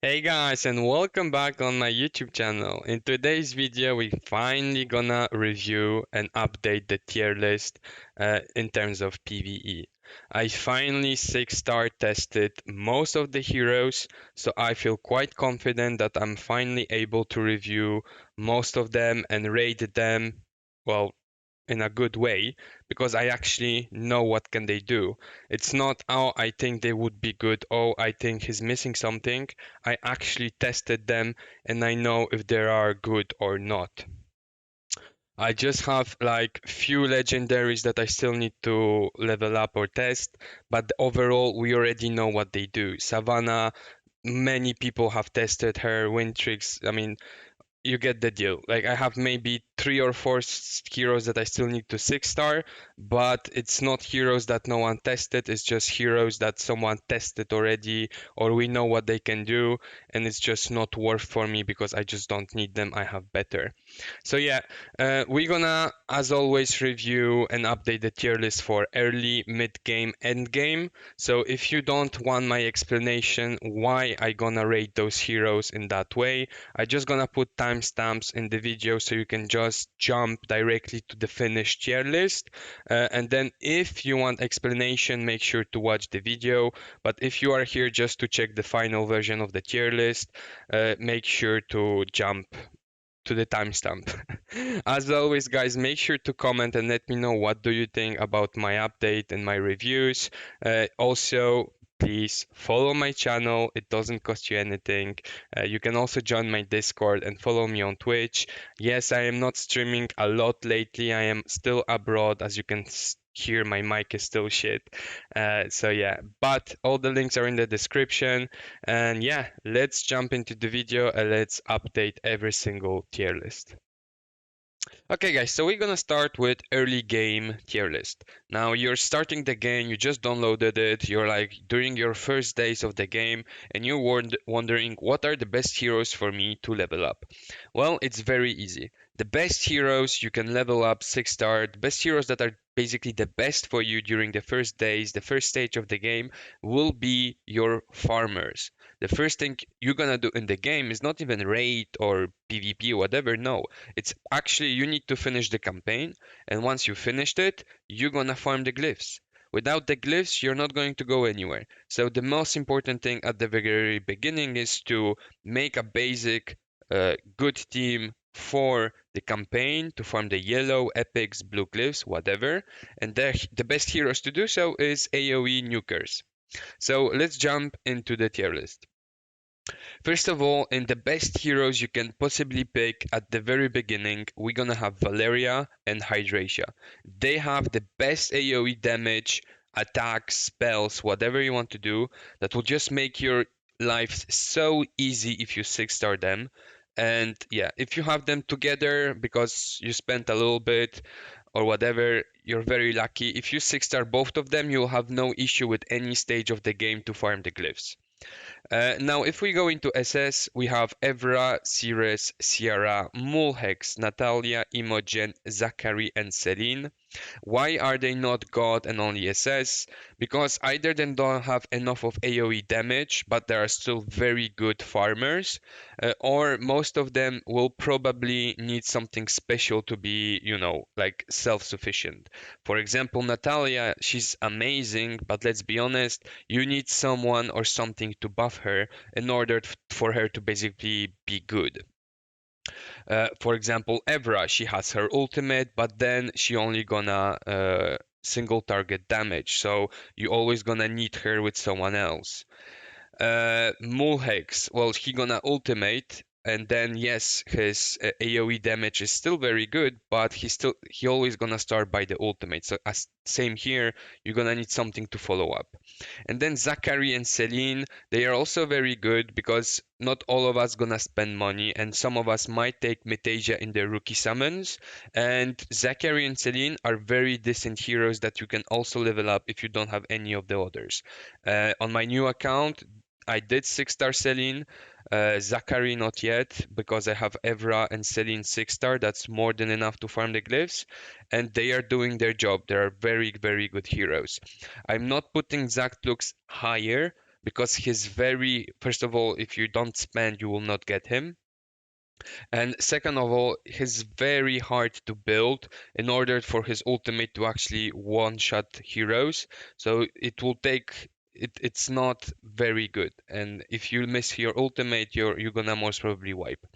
Hey guys, and welcome back on my YouTube channel. In today's video, we finally gonna review and update the tier list in terms of PVE. I finally 6-star tested most of the heroes, so I feel quite confident that I'm finally able to review most of them and rate them, well, in a good way because I actually know what can they do. It's not, oh, I think they would be good, oh, I think he's missing something. I actually tested them and I know if they are good or not. I just have like few legendaries that I still need to level up or test, but overall we already know what they do. Savannah, many people have tested her. Wintrix, I mean, you get the deal. Like I have maybe three or four heroes that I still need to 6-star, but it's not heroes that no one tested. It's just heroes that someone tested already, or we know what they can do, and it's just not worth for me because I just don't need them. I have better. So yeah, we're gonna, as always, review and update the tier list for early, mid game, end game. So if you don't want my explanation why I gonna rate those heroes in that way, I just gonna put timestamps in the video so you can just jump directly to the finished tier list. And then if you want explanation, make sure to watch the video. But if you are here just to check the final version of the tier list, make sure to jump to the timestamp. As always, guys, make sure to comment and let me know what do you think about my update and my reviews. Also, please follow my channel. It doesn't cost you anything. You can also join my Discord and follow me on Twitch. Yes, I am not streaming a lot lately. I am still abroad, as you can hear. My mic is still shit. So yeah, but all the links are in the description. And yeah, let's jump into the video and let's update every single tier list. Okay guys, so we're gonna start with early game tier list. Now you're starting the game, you just downloaded it, you're like during your first days of the game and you're wondering what are the best heroes for me to level up. Well, it's very easy. The best heroes you can level up 6-star, the best heroes that are basically the best for you during the first days, the first stage of the game will be your farmers. The first thing you're gonna do in the game is not even raid or PvP or whatever, no. It's actually you need to finish the campaign, and once you finished it, you're gonna farm the glyphs. Without the glyphs, you're not going to go anywhere. So the most important thing at the very beginning is to make a basic good team for the campaign to farm the yellow, epics, blue glyphs, whatever. And the best heroes to do so is AoE nukers. So let's jump into the tier list. First of all, in the best heroes you can possibly pick at the very beginning, we're gonna have Valeria and Hydracia. They have the best AoE damage, attacks, spells, whatever you want to do, that will just make your life so easy if you 6-star them. And yeah, if you have them together because you spent a little bit or whatever, you're very lucky. If you 6-star both of them, you'll have no issue with any stage of the game to farm the glyphs. Now, if we go into SS, we have Evra, Ceres, Ciara, Mulhex, Natalia, Imogen, Zachary, and Celine. Why are they not God and only SS? Because either they don't have enough of AoE damage, but they are still very good farmers, or most of them will probably need something special to be, like self-sufficient. For example, Natalia, she's amazing, but let's be honest, you need someone or something to buff her in order for her to basically be good. For example, Evra, she has her ultimate, but then she only gonna single target damage, so you always gonna need her with someone else. Mulhex, well, he gonna ultimate, and then yes, his AOE damage is still very good, but he always gonna start by the ultimate. So as same here, you're gonna need something to follow up. And then Zachary and Celine, they are also very good because not all of us gonna spend money, and some of us might take Metasia in their rookie summons. And Zachary and Celine are very decent heroes that you can also level up if you don't have any of the others. On my new account, I did 6-star Celine, Zachary not yet because I have Evra and Celine 6-star. That's more than enough to farm the glyphs, and they are doing their job. They are very, very good heroes. I'm not putting Zach looks higher because he's very, first of all, if you don't spend, you will not get him. And second of all, he's very hard to build in order for his ultimate to actually one-shot heroes. So it will take it's not very good. And if you miss your ultimate, you're gonna most probably wipe.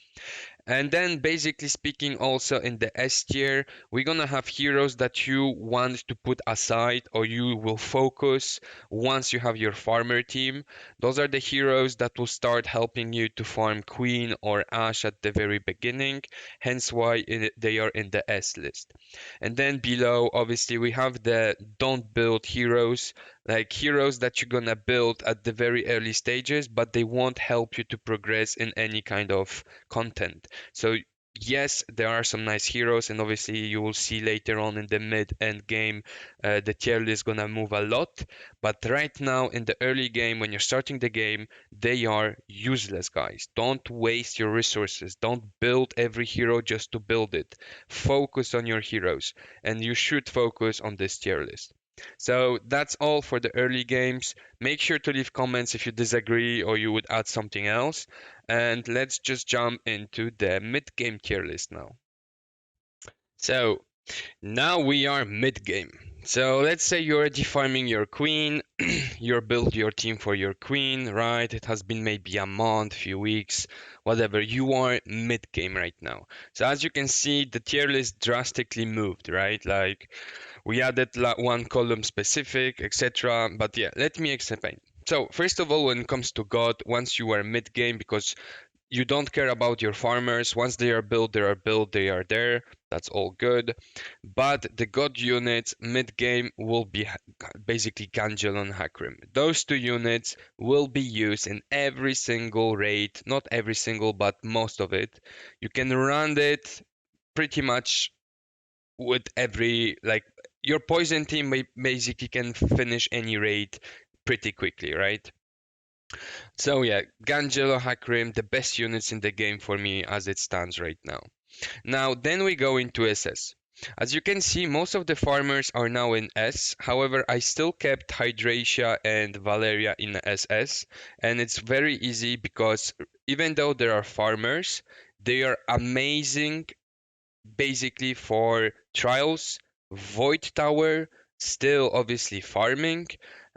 And then basically speaking also in the S tier, we're gonna have heroes that you want to put aside or you will focus once you have your farmer team. Those are the heroes that will start helping you to farm Queen or Ashe at the very beginning, hence why they are in the S list. And then below, obviously, we have the don't build heroes, like heroes that you're gonna build at the very early stages, but they won't help you to progress in any kind of content. So yes, there are some nice heroes, and obviously you will see later on in the mid end game, the tier list is gonna move a lot. But right now in the early game, when you're starting the game, they are useless, guys. Don't waste your resources. Don't build every hero just to build it. Focus on your heroes, and you should focus on this tier list. So that's all for the early games. Make sure to leave comments if you disagree or you would add something else. And let's just jump into the mid-game tier list now. So now we are mid-game. So let's say you're already farming your queen, you're built your team for your queen, right? It has been maybe a month, few weeks, whatever. You are mid-game right now. So as you can see, the tier list drastically moved, right? Like we added one column specific, etc. But yeah, let me explain. So first of all, when it comes to God, once you are mid-game, because you don't care about your farmers. Once they are built, they are built, they are there. That's all good. But the god units mid-game will be basically Gangel and Hakrim. Those two units will be used in every single raid. Not every single, but most of it. You can run it pretty much with every, like, your poison team basically can finish any raid pretty quickly, right? So yeah, Gangelo, Hakrim, the best units in the game for me as it stands right now. Now then we go into SS. As you can see, most of the farmers are now in S. However, I still kept Hydracia and Valeria in SS. And it's very easy because even though there are farmers, they are amazing basically for trials, Void Tower, still obviously farming,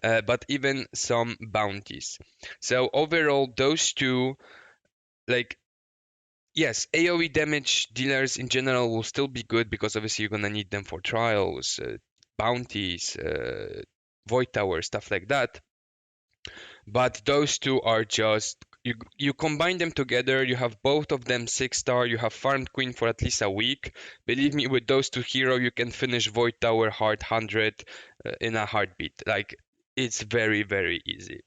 but even some bounties. So overall, those two, like, yes, AoE damage dealers in general will still be good because obviously you're gonna need them for trials, bounties, Void Tower, stuff like that. But those two are just you combine them together, you have both of them 6-star, you have farmed queen for at least a week. Believe me, with those two hero you can finish Void Tower hard 100 in a heartbeat. Like, it's very very easy.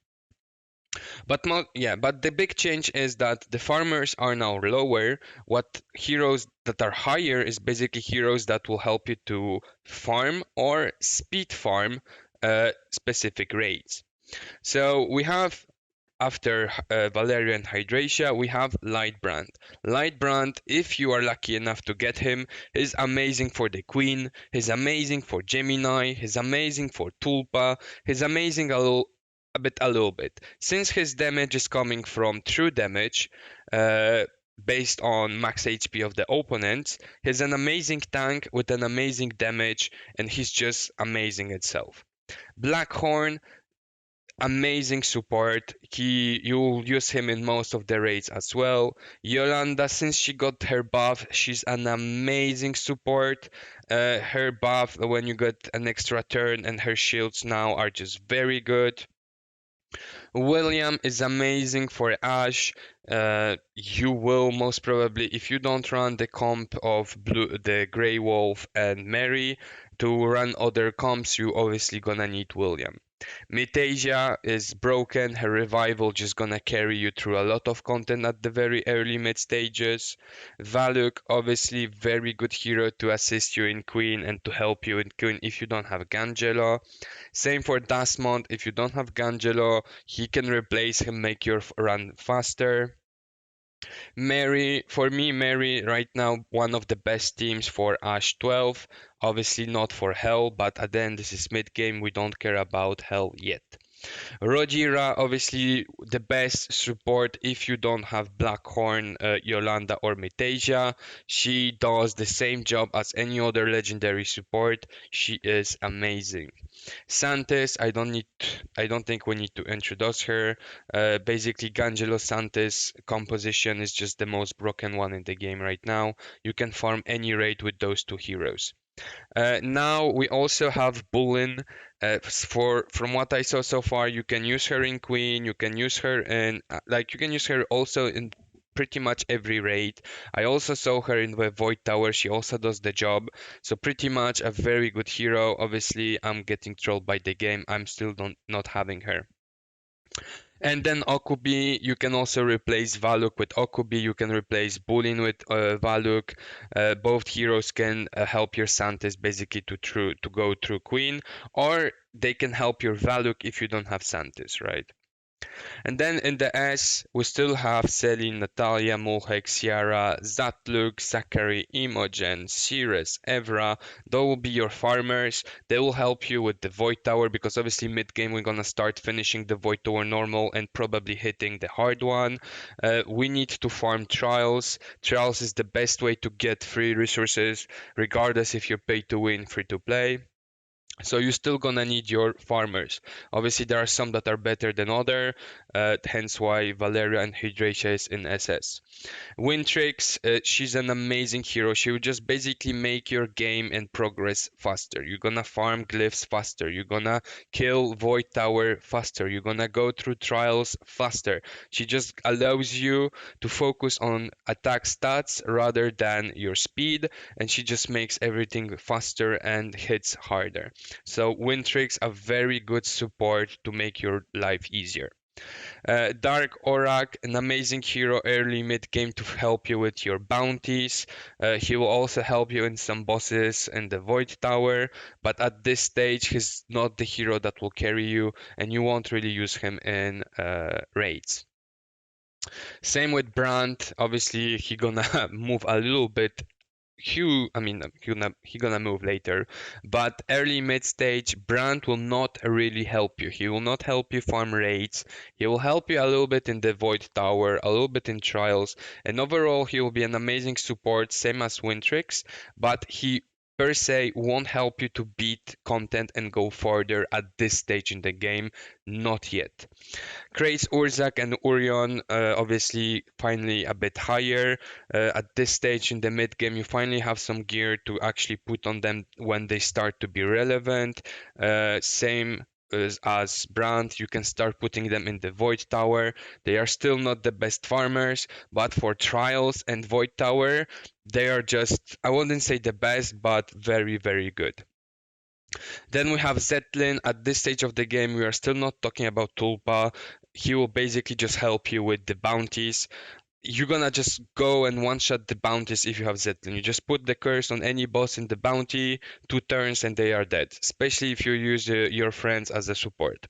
But yeah, but the big change is that the farmers are now lower. What heroes that are higher is basically heroes that will help you to farm or speed farm specific raids. So we have, after Valeria and Hydracia, we have Lightbrand. Lightbrand, if you are lucky enough to get him, is amazing for the Queen, he's amazing for Gemini, he's amazing for Tulpa, he's amazing a little bit. Since his damage is coming from true damage, based on max HP of the opponents, he's an amazing tank with an amazing damage, and he's just amazing itself. Blackhorn, amazing support. You'll use him in most of the raids as well. Yolanda, since she got her buff, she's an amazing support. Her buff when you get an extra turn and her shields now are just very good. William is amazing for Ashe. You will most probably, if you don't run the comp of the Grey Wolf and Mary, to run other comps, you obviously gonna need William. Mitasia is broken, her revival just gonna carry you through a lot of content at the very early mid stages. Valuk, obviously very good hero to assist you in Queen and to help you in Queen if you don't have Gangelo. Same for Dasmond, if you don't have Gangelo, he can replace him, make your run faster. Mary, for me, Mary right now one of the best teams for Ash 12. Obviously not for Hell, but again this is mid game. We don't care about Hell yet. Rojira, obviously the best support if you don't have Blackhorn, Yolanda, or Metasia. She does the same job as any other legendary support. She is amazing. Santis, I don't think we need to introduce her. Basically, Gangelo Santis composition is just the most broken one in the game right now. You can farm any raid with those two heroes. Now we also have Bullen. From what I saw so far, you can use her in Queen. You can use her in you can use her also in pretty much every raid. I also saw her in the Void Tower. She also does the job. So pretty much a very good hero. Obviously, I'm getting trolled by the game. I'm still not having her. And then Okubi, you can also replace Valuk with Okubi. You can replace Bulin with Valuk. Both heroes can help your Santis basically to go through Queen, or they can help your Valuk if you don't have Santis, right? And then in the S, we still have Celine, Natalia, Mulhek, Ciara, Zatluk, Zachary, Imogen, Ceres, Evra. They will be your farmers. They will help you with the Void Tower because obviously mid game we're gonna start finishing the Void Tower normal and probably hitting the hard one. We need to farm Trials. Trials is the best way to get free resources, regardless if you're pay to win, free to play. So you're still gonna need your farmers. Obviously, there are some that are better than other, hence why Valeria and Hydracia is in SS. Wintrix, she's an amazing hero. She will just basically make your game and progress faster. You're gonna farm glyphs faster. You're gonna kill Void Tower faster. You're gonna go through trials faster. She just allows you to focus on attack stats rather than your speed, and she just makes everything faster and hits harder. So Wintrix, a very good support to make your life easier. Dark Orak, an amazing hero early mid game to help you with your bounties. He will also help you in some bosses in the Void Tower, but at this stage he's not the hero that will carry you, and you won't really use him in raids. Same with Brand. Obviously, he gonna move a little bit he gonna move later, but early mid stage, Brand will not really help you. He will not help you farm raids. He will help you a little bit in the Void Tower, a little bit in Trials, and overall he will be an amazing support, same as Wintrix, but he per se won't help you to beat content and go further at this stage in the game, not yet. Krace, Urzak, and Urion, obviously, finally a bit higher. At this stage in the mid game, you finally have some gear to actually put on them when they start to be relevant. Same as Brand, you can start putting them in the Void Tower. They are still not the best farmers, but for Trials and Void Tower, they are just, I wouldn't say the best, but very, very good. Then we have Zetlin. At this stage of the game, we are still not talking about Tulpa. He will basically just help you with the bounties. You're gonna just go and one-shot the bounties if you have Zetlin. You just put the curse on any boss in the bounty, 2 turns, and they are dead. Especially if you use your friends as a support.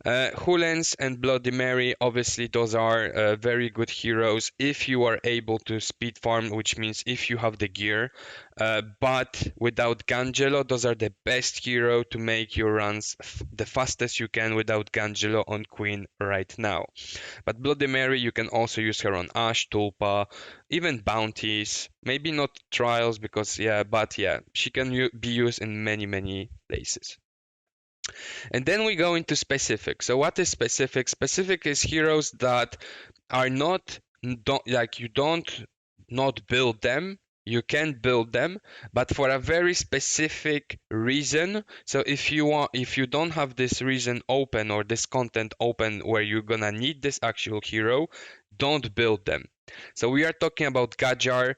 Hulens and Bloody Mary, obviously, those are very good heroes if you are able to speed farm, which means if you have the gear. But without Gangelo, those are the best hero to make your runs the fastest you can without Gangelo on Queen right now. But Bloody Mary, you can also use her on Ash, Tulpa, even bounties. Maybe not trials because, yeah, but yeah, she can be used in many, many places. And then we go into specific. So what is specific? Specific is heroes that are not don't like you don't not build them. You can build them, but for a very specific reason. So if you don't have this reason open or this content open where you're gonna need this actual hero, don't build them. So we are talking about Gajar,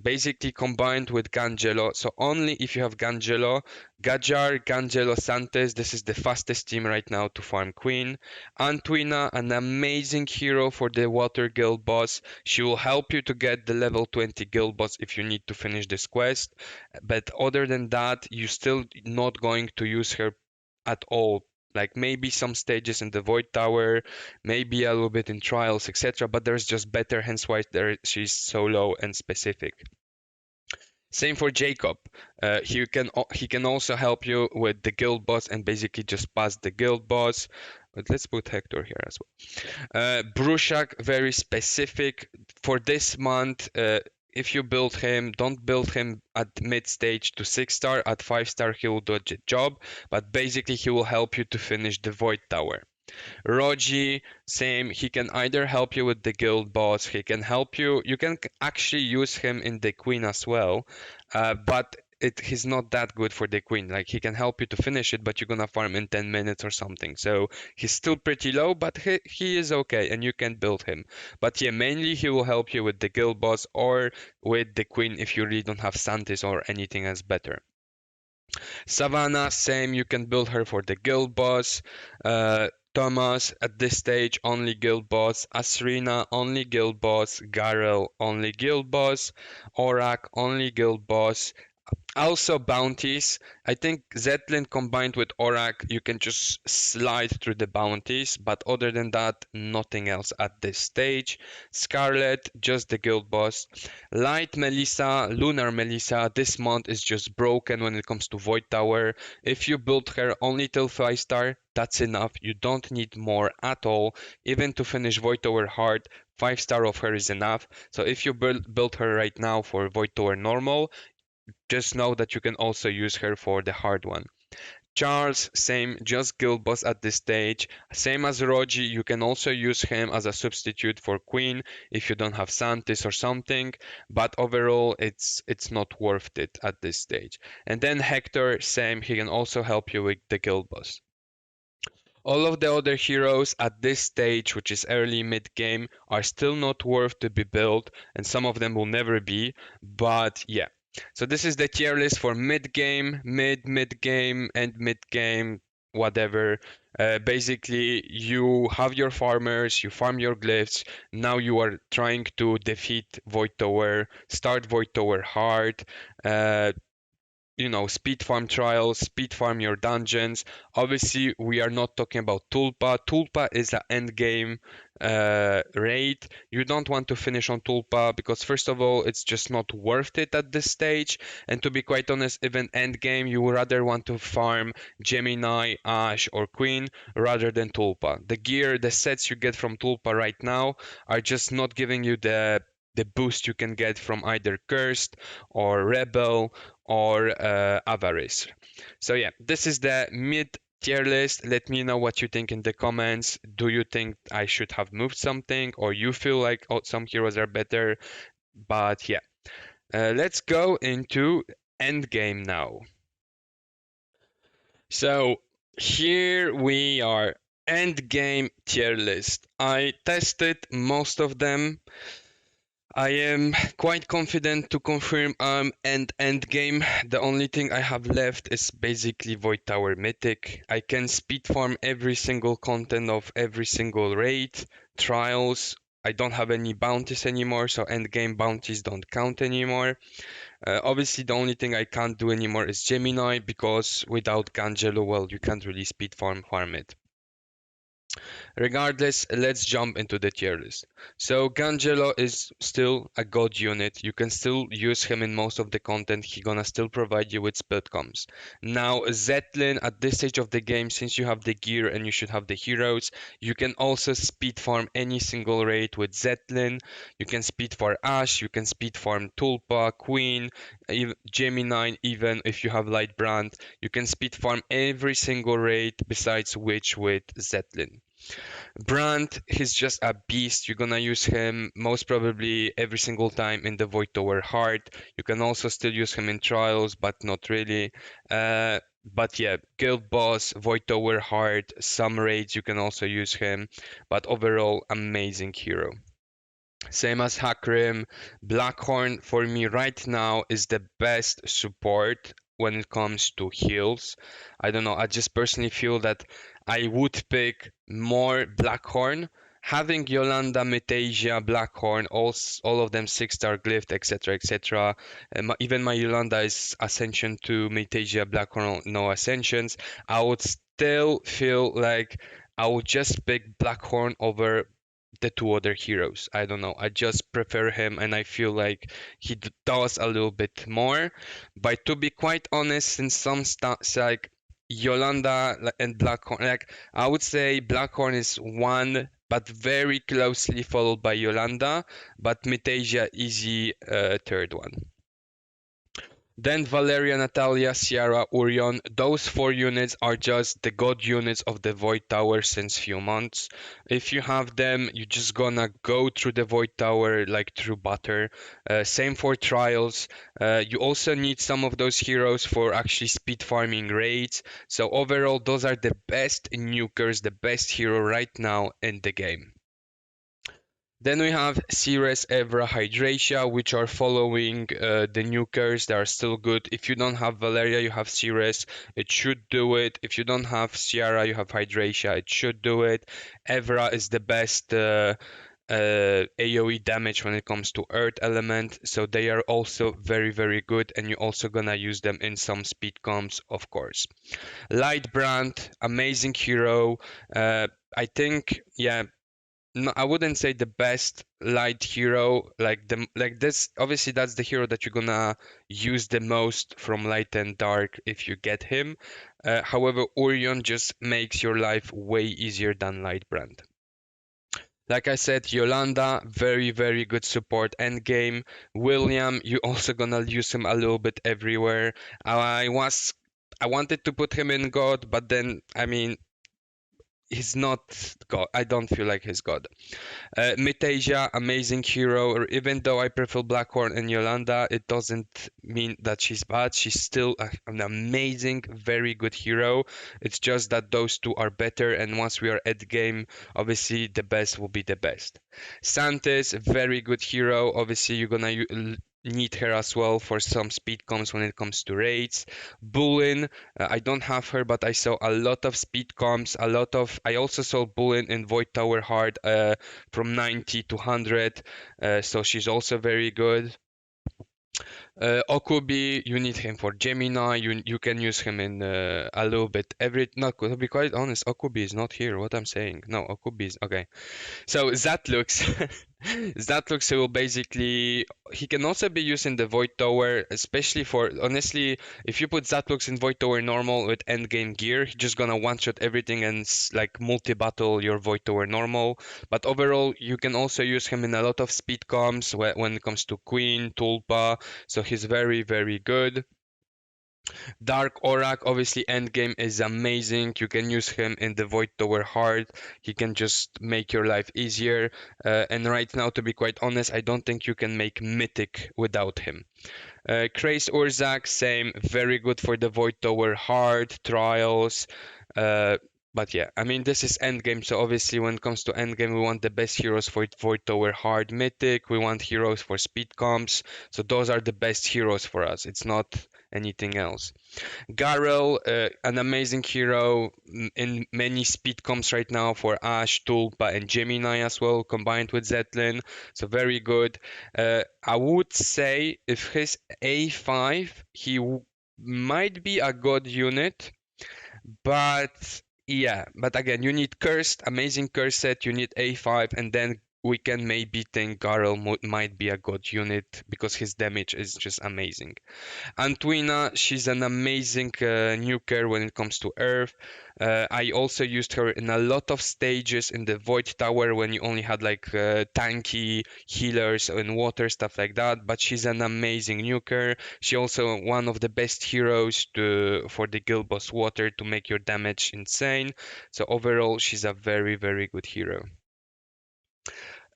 basically combined with Gangelo. So only if you have Gangelo, Gajar, Gangelo, Santes, this is the fastest team right now to farm Queen. Antuina, an amazing hero for the Water Guild boss. She will help you to get the level 20 guild boss if you need to finish this quest. But other than that, you're still not going to use her at all. Like maybe some stages in the Void Tower, maybe a little bit in Trials, etc. But there's just better, hence why she's so low and specific. Same for Jacob. He can also help you with the guild boss and basically just pass the guild boss. But let's put Hector here as well. Brushak, very specific for this month. If you build him, don't build him at mid stage to 6-star. At 5-star, he will do a job, but basically he will help you to finish the Void Tower. Roji, same. He can either help you with the guild boss, he can help you. You can actually use him in the queen as well, but he's not that good for the queen. Like he can help you to finish it, but you're gonna farm in 10 minutes or something. So he's still pretty low, but he is okay, and you can build him. But yeah, mainly he will help you with the guild boss or with the queen if you really don't have Santis or anything else better. Savannah, same, you can build her for the guild boss. Thomas, at this stage, only guild boss. Asrina, only guild boss. Garel, only guild boss. Orak, only guild boss. Also bounties. I think Zetlin combined with Orak, you can just slide through the bounties, but other than that, nothing else at this stage. Scarlet, just the guild boss. Light Melissa, Lunar Melissa, this month is just broken when it comes to Void Tower. If you build her only till 5-star, that's enough. You don't need more at all. Even to finish Void Tower hard, 5-star of her is enough. So if you build her right now for Void Tower normal, just know that you can also use her for the hard one. Charles, same, just guild boss at this stage. Same as Roji, you can also use him as a substitute for Queen if you don't have Santis or something, but overall it's not worth it at this stage. And then Hector, same, he can also help you with the guild boss. All of the other heroes at this stage, which is early mid game, are still not worth to be built, and some of them will never be, but yeah. So this is the tier list for mid game, mid game, and mid game, whatever. Basically, you have your farmers, you farm your glyphs. Now you are trying to defeat Void Tower, start Void Tower hard. Uh, speed farm trials, speed farm your dungeons. Obviously, we are not talking about Tulpa. Tulpa is an end game raid. You don't want to finish on Tulpa because, first of all, it's just not worth it at this stage. And to be quite honest, even end game, you would rather want to farm Gemini, Ash, or Queen rather than Tulpa. The gear, the sets you get from Tulpa right now are just not giving you the boost you can get from either Cursed or Rebel or Avarice. So yeah, this is the mid tier list. Let me know what you think in the comments. Do you think I should have moved something, or you feel like some heroes are better? But yeah, let's go into endgame now. So here we are, endgame tier list. I tested most of them. I am quite confident to confirm end game. The only thing I have left is basically Void Tower Mythic. I can speed farm every single content of every single raid, trials. I don't have any bounties anymore, so end game bounties don't count anymore. Obviously, the only thing I can't do anymore is Gemini because without Gangelo, well, you can't really speed farm it. Regardless, let's jump into the tier list. So Gangelo is still a god unit. You can still use him in most of the content. He gonna still provide you with split comms. Now Zetlin, at this stage of the game, since you have the gear and you should have the heroes, you can also speed farm any single raid with Zetlin. You can speed farm Ash, you can speed farm Tulpa, Queen, Gemini, even if you have Light Brand. You can speed farm every single raid besides Witch with Zetlin. Brand, he's just a beast. You're gonna use him most probably every single time in the Void Tower hard. You can also still use him in trials, but not really. But yeah, Guild Boss, Void Tower hard, some raids you can also use him. But overall, amazing hero. Same as Hakrim, Blackhorn for me right now is the best support when it comes to heals. I don't know, I just personally feel that I would pick more Blackhorn. Having Yolanda, Metasia, Blackhorn, all of them 6-star glyph, etc., etc. Even my Yolanda is Ascension to Metasia, Blackhorn, no Ascensions. I would still feel like I would just pick Blackhorn over the two other heroes. I don't know. I just prefer him, and I feel like he does a little bit more. But to be quite honest, in some stuff, like Yolanda and Blackhorn, like I would say Blackhorn is one, but very closely followed by Yolanda, but Metasia easy third one. Then Valeria, Natalia, Ciara, Orion. Those four units are just the god units of the Void Tower since few months. If you have them, you're just gonna go through the Void Tower like through butter. Same for trials. You also need some of those heroes for actually speed farming raids. So overall, those are the best nukers, the best hero right now in the game. Then we have Ceres, Evra, Hydracia, which are following the nukers. They are still good. If you don't have Valeria, you have Ceres. It should do it. If you don't have Ciara, you have Hydracia. It should do it. Evra is the best AoE damage when it comes to Earth element. So they are also very, very good. And you're also gonna use them in some speed comps, of course. Lightbrand, amazing hero. I think, yeah, no, I wouldn't say the best light hero like this. Obviously, that's the hero that you're gonna use the most from light and dark if you get him. However, Orion just makes your life way easier than Lightbrand. Like I said, Yolanda, very, very good support end game. William, you also gonna use him a little bit everywhere. I wanted to put him in God, but then I mean he's not God. I don't feel like he's God. Metasia, amazing hero. Or even though I prefer Blackhorn and Yolanda, it doesn't mean that she's bad. She's still an amazing, very good hero. It's just that those two are better, and once we are at game, obviously the best will be the best. Santis, very good hero. Obviously, you're gonna need her as well for some speed comps when it comes to raids. Bulin, I don't have her, but I saw a lot of speed comps, a lot of. I also saw Bulin in Void Tower Hard from 90 to 100, so she's also very good. Okubi, you need him for Gemini. You can use him in a little bit every. Not to be quite honest, Okubi is not here. What I'm saying, no, Okubi is okay. So Zatlux, Zatlux will basically he can also be used in the Void Tower, especially for honestly, if you put Zatlux in Void Tower normal with endgame gear, he's just gonna one shot everything and like multi battle your Void Tower normal. But overall, you can also use him in a lot of speed comps when it comes to Queen, Tulpa. So he's very very good. Dark Orak, obviously endgame is amazing. You can use him in the Void Tower hard. He can just make your life easier. And right now, to be quite honest, I don't think you can make Mythic without him. Craze Urzak, same, very good for the Void Tower hard, trials. But yeah, I mean, this is endgame, so obviously when it comes to endgame, we want the best heroes for Void Tower hard mythic. We want heroes for speed comps. So those are the best heroes for us. It's not anything else. Garel, an amazing hero in many speed comps right now for Ash, Tulpa, and Gemini as well, combined with Zetlin. So very good. I would say if his A5, he might be a god unit, but yeah, but again, you need cursed, amazing curse set, you need A5, and then we can maybe think Garel might be a god unit because his damage is just amazing. Antuina, she's an amazing nuker when it comes to Earth. I also used her in a lot of stages in the Void Tower when you only had like tanky healers and water, stuff like that. But she's an amazing nuker. She also one of the best heroes for the Guild Boss Water to make your damage insane. So overall, she's a very, very good hero.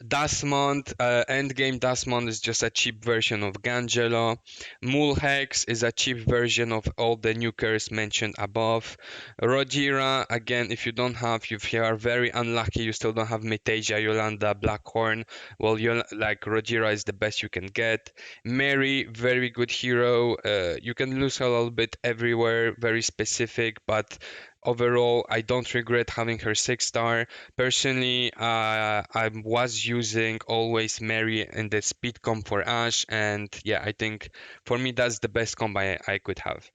Dasmond, endgame Dasmond is just a cheap version of Gangelo. Mulhex is a cheap version of all the nukers mentioned above. Rodira, again, if you don't have, if you are very unlucky, you still don't have Metasia, Yolanda, Blackhorn, well, like Rodira is the best you can get. Mary, very good hero. You can lose her a little bit everywhere, very specific, but overall, I don't regret having her 6-star. Personally, I was using always Mary in the speed comp for Ash, and yeah, I think for me that's the best comp I could have.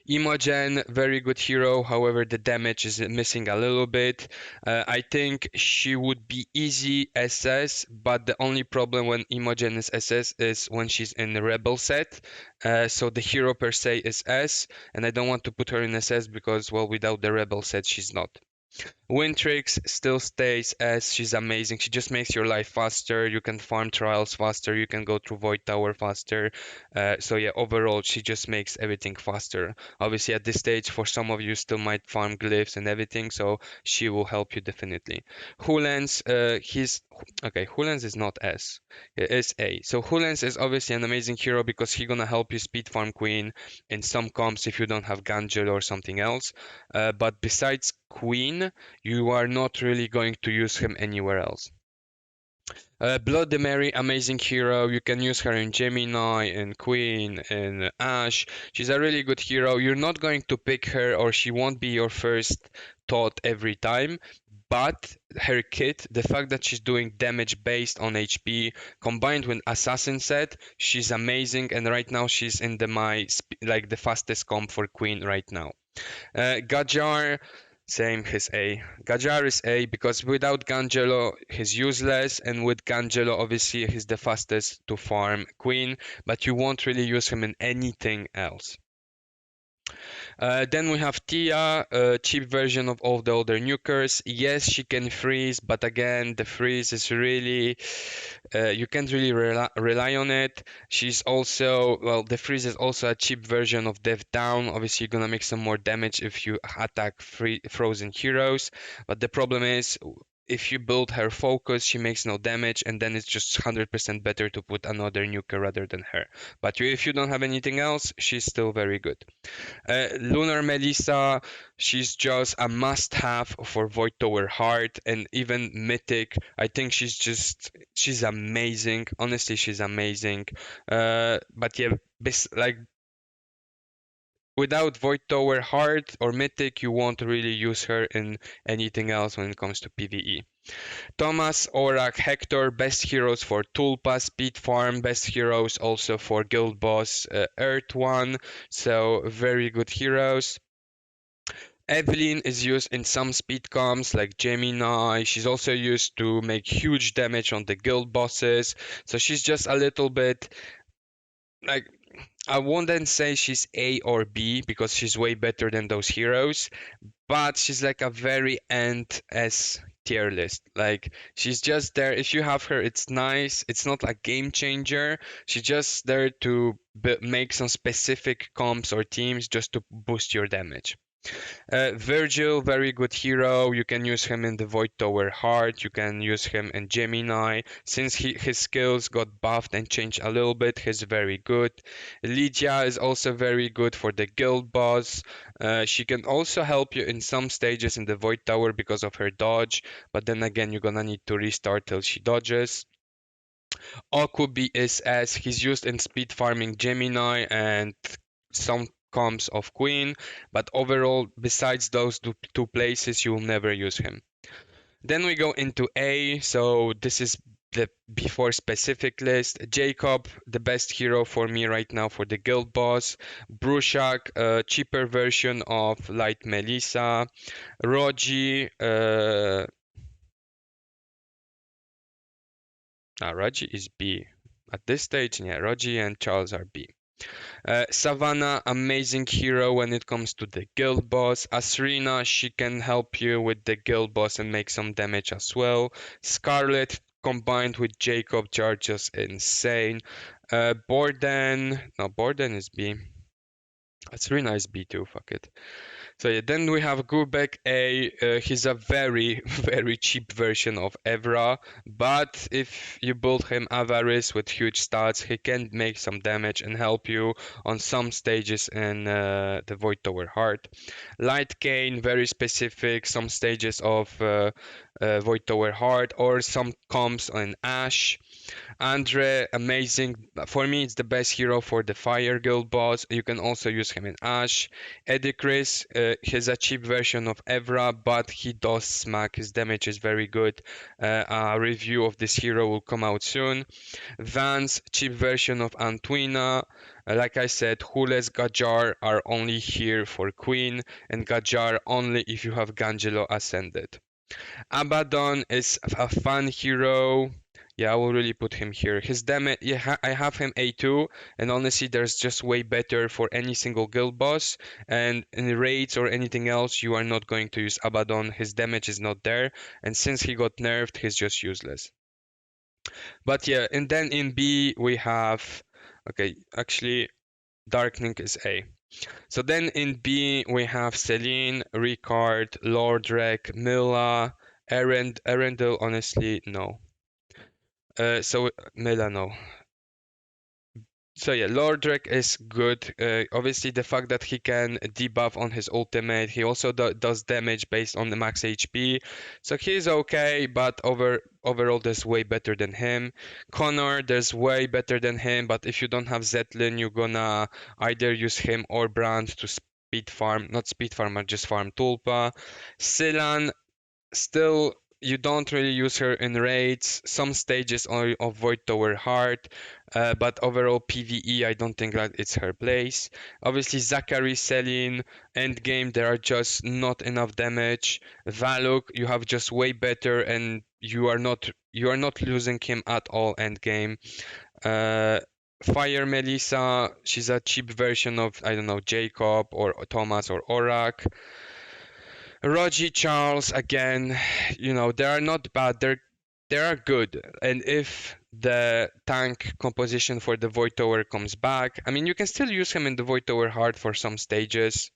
Imogen, very good hero. However, the damage is missing a little bit. I think she would be easy SS, but the only problem when Imogen is SS is when she's in the Rebel set. So the hero per se is S, and I don't want to put her in SS because, well, without the Rebel set, she's not. Wintrix still stays as she's amazing. She just makes your life faster. You can farm trials faster. You can go through Void Tower faster. So yeah, overall, she just makes everything faster. Obviously, at this stage, for some of you, still might farm glyphs and everything, so she will help you definitely. Hulens, he's okay. Hulens is not S, it is A. So Hulens is obviously an amazing hero because he's gonna help you speed farm Queen in some comps if you don't have Gangel or something else. But besides Queen, you are not really going to use him anywhere else. Blood the Mary, amazing hero. You can use her in Gemini, in Queen, in Ash. She's a really good hero. You're not going to pick her, or she won't be your first thought every time. But her kit, the fact that she's doing damage based on HP, combined with Assassin set, she's amazing. And right now she's in the fastest comp for Queen right now. Gajar, same, his A. Gajar is A because without Gangelo, he's useless, and with Gangelo, obviously, he's the fastest to farm Queen, but you won't really use him in anything else. Then we have Tia, a cheap version of all the older nukers. Yes, she can freeze, but again, the freeze is really, you can't really rely on it. She's also, well, the freeze is also a cheap version of Death Down. Obviously, you're gonna make some more damage if you attack frozen heroes, but the problem is, if you build her focus, she makes no damage, and then it's just 100% better to put another nuker rather than her. But if you don't have anything else, she's still very good. Lunar Melissa, she's just a must-have for Void Tower Heart and even Mythic. I think she's amazing. Honestly, she's amazing. But yeah, like without Void Tower Heart or Mythic, you won't really use her in anything else when it comes to PvE. Thomas, Aurak, Hector, best heroes for Tulpa, Speed Farm, best heroes also for Guild Boss, Earth One, so very good heroes. Evelyn is used in some speed comps like Gemini. She's also used to make huge damage on the guild bosses. So she's just a little bit like, I wouldn't say she's A or B because she's way better than those heroes, but she's like a very end S tier list. Like she's just there. If you have her, it's nice. It's not a game changer. She's just there to make some specific comps or teams just to boost your damage. Virgil, very good hero. You can use him in the Void Tower Heart. You can use him in Gemini. Since his skills got buffed and changed a little bit, he's very good. Lydia is also very good for the guild boss. She can also help you in some stages in the Void Tower because of her dodge, but then again, you're gonna need to restart till she dodges. Okubi is as he's used in speed farming Gemini and some comps of Queen, but overall, besides those two places, you will never use him. Then we go into A, so this is the before specific list. Jacob, the best hero for me right now for the guild boss. Brushak, a cheaper version of Light Melissa. Roji, Roji is B. At this stage, yeah, Roji and Charles are B. Savannah, amazing hero when it comes to the guild boss. Asrina, she can help you with the guild boss and make some damage as well. Scarlet combined with Jacob are just insane. Borden, no, Borden is B. Asrina is B too, fuck it. So yeah, then we have Gubek A. He's a very, very cheap version of Evra, but if you build him Avarice with huge stats, he can make some damage and help you on some stages in the Void Tower Heart. Light Cane, very specific, some stages of Void Tower Heart or some comps on Ash. Andre, amazing. For me, it's the best hero for the Fire Guild boss. You can also use him in Ash. Edicris, he's a cheap version of Evra, but he does smack. His damage is very good. A review of this hero will come out soon. Vance, cheap version of Antuina. Like I said, Hules, Gajar are only here for Queen, and Gajar only if you have Gangelo Ascended. Abaddon is a fun hero. Yeah, I will really put him here. His damage, yeah, I have him A2, and honestly, there's just way better for any single guild boss. And in raids or anything else, you are not going to use Abaddon. His damage is not there, and since he got nerfed, he's just useless. But yeah, and then in B we have, okay, actually, Darkening is A. So then in B we have Celine, Ricard, Lordrek, Mila, Erendil, honestly, no. So Mila, no. So yeah, Lordrek is good. Obviously, the fact that he can debuff on his ultimate, he also does damage based on the max HP. So he's okay, but overall, there's way better than him. Connor, there's way better than him, but if you don't have Zetlin, you're gonna either use him or Brand to speed farm, not speed farm, but just farm Tulpa. Silan, still, you don't really use her in raids. Some stages of Void Tower hard, but overall PVE, I don't think that it's her place. Obviously, Zachary, Celine, endgame, there are just not enough damage. Valuk, you have just way better, and you are not losing him at all endgame. Uh, Fire Melissa, she's a cheap version of, I don't know, Jacob or Thomas or Orak. Rogi Charles again, they are not bad. They are good. And if the tank composition for the Void Tower comes back, I mean, you can still use him in the Void Tower hard for some stages.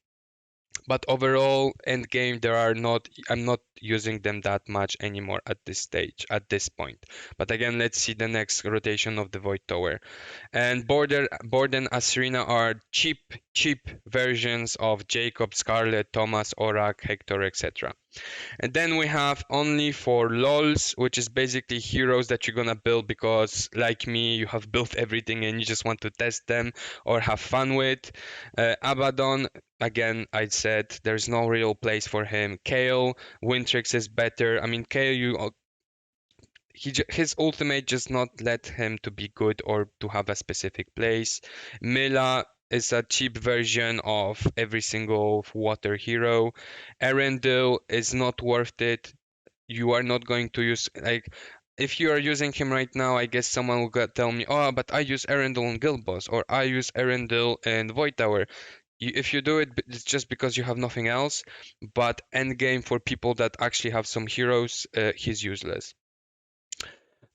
But overall, end game, I'm not using them that much anymore at this stage, at this point. But again, let's see the next rotation of the Void Tower. And Borden, Asrina are cheap versions of Jacob, Scarlet, Thomas, Orak, Hector, etc. And then we have only for lols, which is basically heroes that you're gonna build because, like me, you have built everything and you just want to test them or have fun with. Abaddon, again, I said there's no real place for him. Kale, Wintrix is better. I mean, Kale, his ultimate just not let him to be good or to have a specific place. Mila is a cheap version of every single water hero. Erendil is not worth it. You are not going to use, like, if you are using him right now, I guess someone will tell me, oh, but I use Erendil in Guild Boss, or I use Erendil in Void Tower. If you do it, it's just because you have nothing else. But endgame for people that actually have some heroes, he's useless.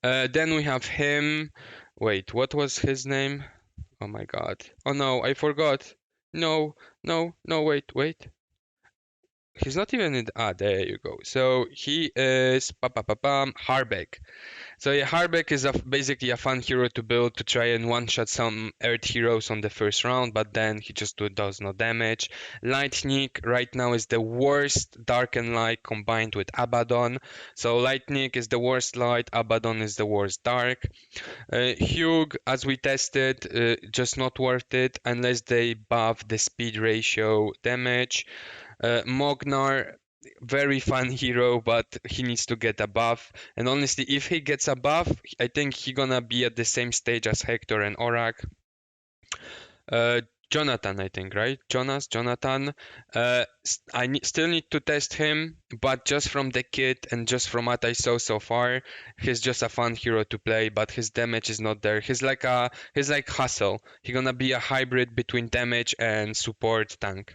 Then we have him. Wait, what was his name? Oh my god. Oh no, I forgot. No, no, no, wait. He's not even in. There you go. So he is Harbeck. So yeah, Harbeck is basically a fun hero to build to try and one-shot some Earth heroes on the first round, but then he just does no damage. Lightning right now is the worst Dark and Light combined with Abaddon. So Lightning is the worst Light, Abaddon is the worst Dark. Hugh, as we tested, just not worth it unless they buff the speed ratio damage. Mognar, very fun hero, but he needs to get a buff. And honestly, if he gets a buff, I think he gonna be at the same stage as Hector and Orak. Jonathan, I think, right? Jonathan. Still need to test him, but just from the kit and just from what I saw so far, he's just a fun hero to play, but his damage is not there. He's like Hustle. He's gonna be a hybrid between damage and support tank.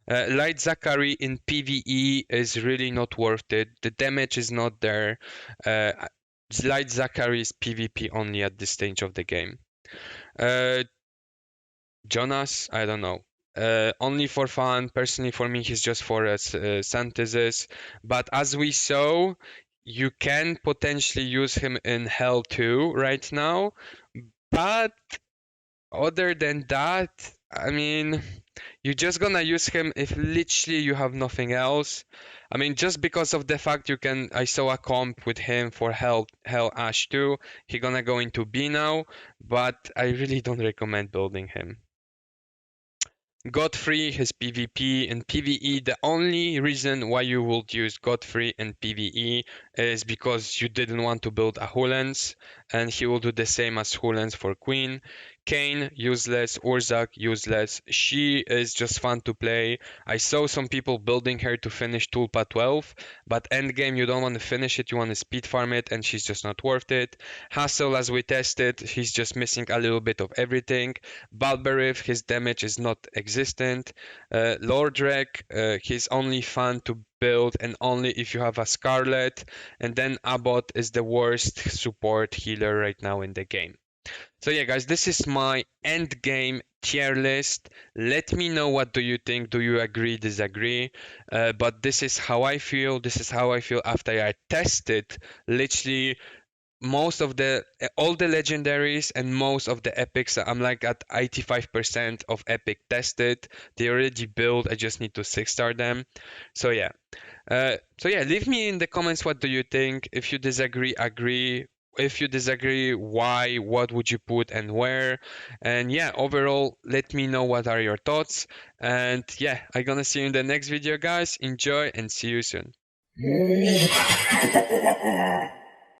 Light Zachary in PvE is really not worth it. The damage is not there. Uh, Light Zachary is PvP only at this stage of the game. Uh, Jonas, I don't know. Only for fun. Personally, for me, he's just for a synthesis. But as we saw, you can potentially use him in Hell too right now. But other than that, I mean, you're just gonna use him if literally you have nothing else. I mean, just because of the fact I saw a comp with him for Hell Ash 2. He gonna go into B now, but I really don't recommend building him. Godfrey, his PvP and PvE, the only reason why you would use Godfrey and PvE is because you didn't want to build a Hulens, and he will do the same as Hulens for Queen. Kayn, useless. Urzak, useless. She is just fun to play. I saw some people building her to finish Tulpa 12, but endgame you don't want to finish it, you want to speed farm it, and she's just not worth it. Hassel, as we tested, he's just missing a little bit of everything. Balberith, his damage is not existent. Lordrek, he's only fun to build and only if you have a Scarlet. And then Abbott is the worst support healer right now in the game. So yeah, guys, this is my end game tier list. Let me know what do you think. Do you agree, disagree? But this is how I feel. This is how I feel after I tested literally most of the all the legendaries and most of the epics. I'm like at 85% of epic tested. They already built. I just need to 6-star them. So yeah. Leave me in the comments what do you think. If you disagree, agree. If you disagree, why? What would you put and where? And yeah, overall, let me know what are your thoughts. And yeah, I'm gonna see you in the next video, guys. Enjoy and see you soon.